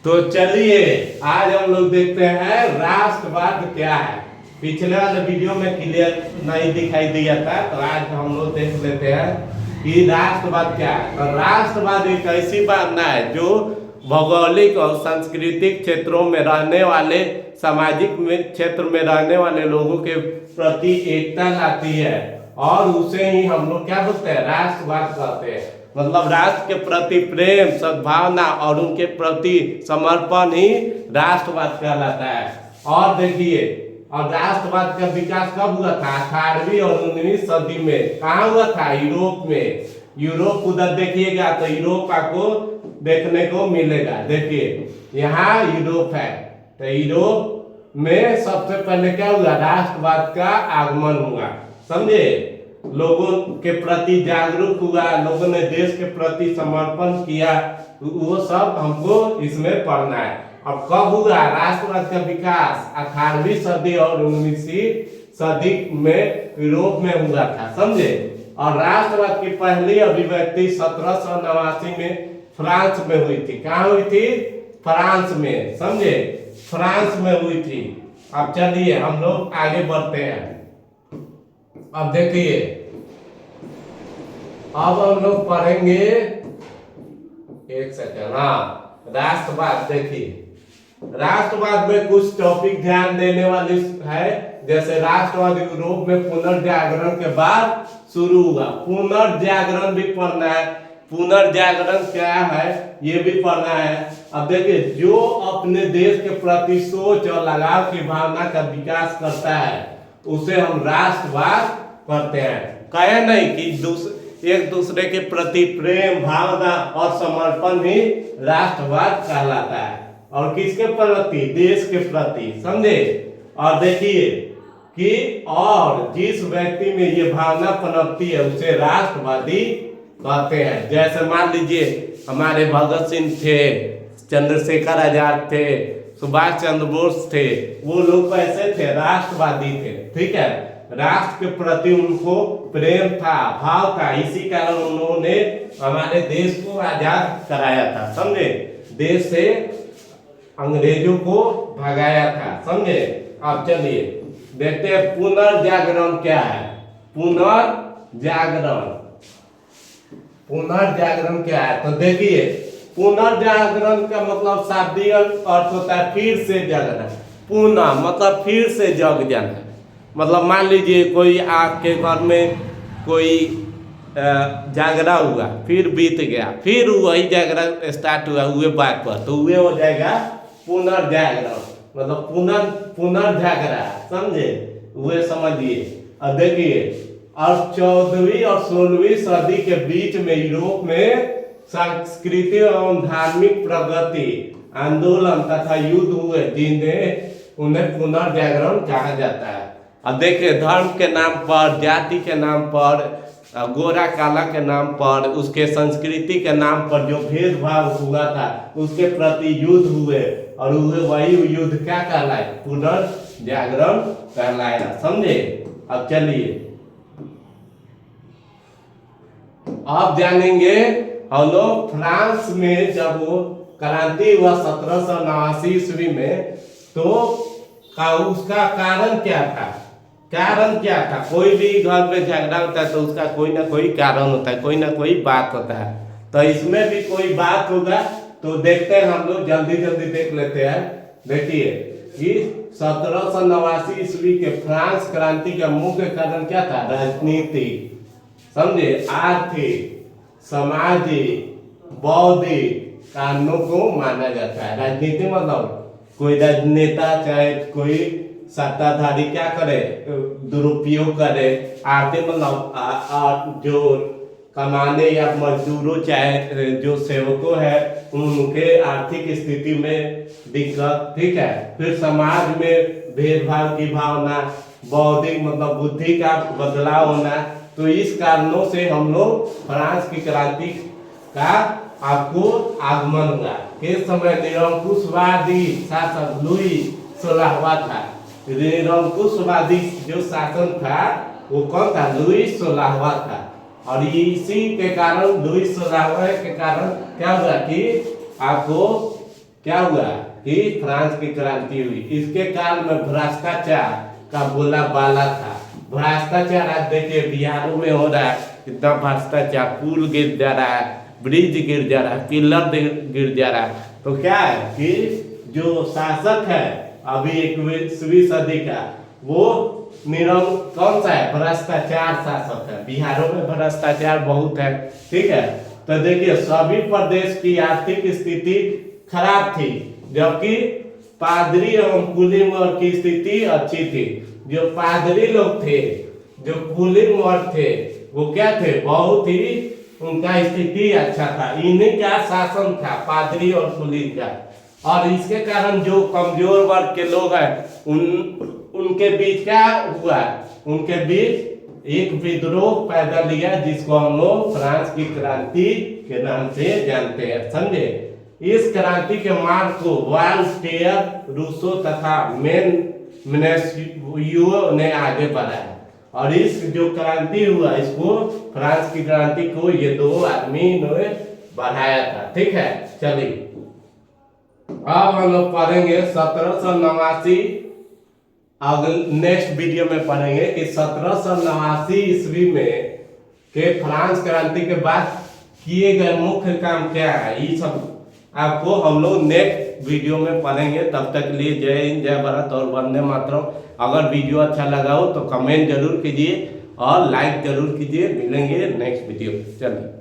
तो चलिए आज हम लोग देखते हैं राष्ट्रवाद क्या है। पिछले वाले वीडियो में क्लियर नहीं दिखाई दिया था, तो आज हम लोग देख लेते हैं कि राष्ट्रवाद क्या है। तो राष्ट्रवाद एक ऐसी भावना है जो भौगोलिक और सांस्कृतिक क्षेत्रों में रहने वाले, सामाजिक क्षेत्र में रहने वाले लोगों के प्रति एकता लाती है, और उसे ही हम लोग क्या बोलते हैं, राष्ट्रवाद कहते हैं। मतलब राष्ट्र के प्रति प्रेम, सद्भावना और उनके प्रति समर्पण ही राष्ट्रवाद कहलाता है। और देखिए, और राष्ट्रवाद का विकास कब हुआ था? 18वीं और 19वीं सदी में। कहाँ हुआ था? यूरोप में। यूरोप उधर देखिएगा तो यूरोप आपको देखने को मिलेगा। देखिए यहाँ यूरोप है, तो यूरोप में सबसे पहले क्या हुआ? राष्ट्रवाद का आगमन हुआ। समझे? लोगों के प्रति जागरूक हुआ, लोगों ने देश के प्रति समर्पण किया, वो सब हमको इसमें पढ़ना है। अब कब हुआ राष्ट्रवाद का विकास? 18वीं सदी और 19वीं सदी में यूरोप में हुआ था। समझे? और राष्ट्रवाद की पहली अभिव्यक्ति 1789 में फ्रांस में हुई थी। कहाँ हुई थी? फ्रांस में। समझे? फ्रांस में हुई थी। अब चलिए हम लोग आगे बढ़ते हैं। अब देखिए, अब हम लोग पढ़ेंगे, एक सेकंड, हाँ, राष्ट्रवाद। देखिए राष्ट्रवाद में कुछ टॉपिक ध्यान देने वाली है। जैसे राष्ट्रवाद यूरोप में पुनर्जागरण के बाद शुरू हुआ। पुनर्जागरण भी पढ़ना है। पुनर्जागरण क्या है ये भी पढ़ना है। अब देखिए, जो अपने देश के प्रति सोच और लगाव की भावना का विकास करता है उसे हम राष्ट्रवाद करते हैं। कहे नहीं कि एक दूसरे के प्रति प्रेम, भावना और समर्पण ही राष्ट्रवाद कहलाता है। और किसके प्रति? देश के प्रति। समझे? और देखिए कि और जिस व्यक्ति में ये भावना पनपती है उसे राष्ट्रवादी कहते हैं। जैसे मान लीजिए हमारे भगत सिंह थे, चंद्रशेखर आजाद थे, सुभाष चंद्र बोस थे। वो लोग कैसे थे? राष्ट्रवादी थे। ठीक है? राष्ट्र के प्रति उनको प्रेम था, भाव था, इसी कारण उन्होंने हमारे देश को आजाद कराया था। समझे? देश से अंग्रेजों को भगाया था। समझे? अब चलिए देखते हैं पुनर्जागरण क्या है। पुनर्जागरण, पुनर्जागरण क्या है? तो देखिए, पुनर्जागरण का मतलब शाब्दिक अर्थ होता है फिर से जगना। पुनः मतलब फिर से जग जाना। मतलब मान लीजिए कोई आपके घर में कोई जागरा हुआ, फिर बीत गया, फिर वही जागरा स्टार्ट हुआ हुए बात पर, तो हुए हो जाएगा पुनर्जागरण। मतलब पुनर्जागरा। समझे? हुए समझिए। और देखिए, और 14वीं और 16वीं सदी के बीच में यूरोप में सांस्कृतिक एवं धार्मिक प्रगति, आंदोलन तथा युद्ध हुए जिन्हें उन्हें पुनर्जागरण कहा जाता है। अब देखिए, धर्म के नाम पर, जाति के नाम पर, गोरा काला के नाम पर, उसके संस्कृति के नाम पर जो भेदभाव हुआ था उसके प्रति युद्ध हुए, और वही युद्ध क्या कहलाए? पुनर्जागरण कहलाया। समझे? अब चलिए अब जानेंगे हम लोग फ्रांस में जब वो क्रांति हुआ 1789 ईस्वी में, तो उसका कारण क्या था? कारण क्या था? कोई भी घर में झगड़ा होता है तो उसका कोई ना कोई कारण होता है, कोई ना कोई बात होता है। तो इसमें भी कोई बात होगा, तो देखते हैं हम लोग, जल्दी जल्दी देख लेते हैं। देखिए कि 1789 ईस्वी के फ्रांस क्रांति का मुख्य कारण क्या था? राजनीतिक। समझे? आर्थिक, सामाजिक, बौद्धिक कारणों को माना जाता है। राजनीति मतलब कोई राजनेता चाहे कोई सत्ताधारी क्या करे? दुरुपयोग करे। आर्थिक मतलब जो कमाने या मजदूरों चाहे जो सेवकों है उनके आर्थिक स्थिति में दिक्कत। ठीक है? फिर समाज में भेदभाव की भावना, बौद्धिक मतलब बुद्धि का बदलाव होना। तो इस कारणों से हम लोग फ्रांस की क्रांति का आपको आगमन हुआ। किस समय? निरंकुशवादी शासक लुई 16वां था। निरंकुशवादी जो शासन था वो कौन था? लुई 16वां था। और इसी के कारण, लुई 16वें के कारण क्या हुआ कि आपको क्या हुआ कि फ्रांस की क्रांति हुई। इसके काल में भ्रष्टाचार का बोला बाला था। भ्रष्टाचार आज देखिए बिहारों में हो रहा है, कितना भ्रष्टाचार, पुल गिर जा रहा है, ब्रिज गिर जा रहा है, पिलर गिर जा रहा है। तो क्या है कि जो शासक है अभी 21वीं सदी का, वो कौन सा है, भ्रष्टाचार शासक है। बिहारों में भ्रष्टाचार बहुत है, ठीक है। तो देखिए सभी प्रदेश की आर्थिक स्थिति खराब थी, जबकि पादरी एवं कुलीन वर्ग की स्थिति अच्छी थी। जो पादरी लोग थे, जो कुलीन वर्ग थे, वो क्या थे, बहुत ही उनका स्थिति अच्छा था। इन्हीं का शासन था, पादरी और कुलीन का। और इसके कारण जो कमजोर वर्ग के लोग हैं उनके बीच क्या हुआ, उनके बीच एक विद्रोह पैदा लिया, जिसको हम लोग फ्रांस की क्रांति के नाम से जानते हैं, समझे। इस क्रांति के मार्ग को वॉल्टेयर, रूसो तथा मोंटेस्क्यू ने आगे बढ़ाया। और इस जो क्रांति हुआ, इसको फ्रांस की क्रांति को ये दो आदमी ने बढ़ाया था, ठीक है। चलिए अब हम लोग पढ़ेंगे 1789। अगले नेक्स्ट वीडियो में पढ़ेंगे कि 1789 ईस्वी में के फ्रांस क्रांति के बाद किए गए मुख्य काम क्या है। ये सब आपको हम लोग नेक्स्ट वीडियो में पढ़ेंगे। तब तक के लिए जय हिंद, जय भारत और वंदे मातरम। अगर वीडियो अच्छा लगा हो तो कमेंट जरूर कीजिए और लाइक जरूर कीजिए। मिलेंगे नेक्स्ट वीडियो, चलिए।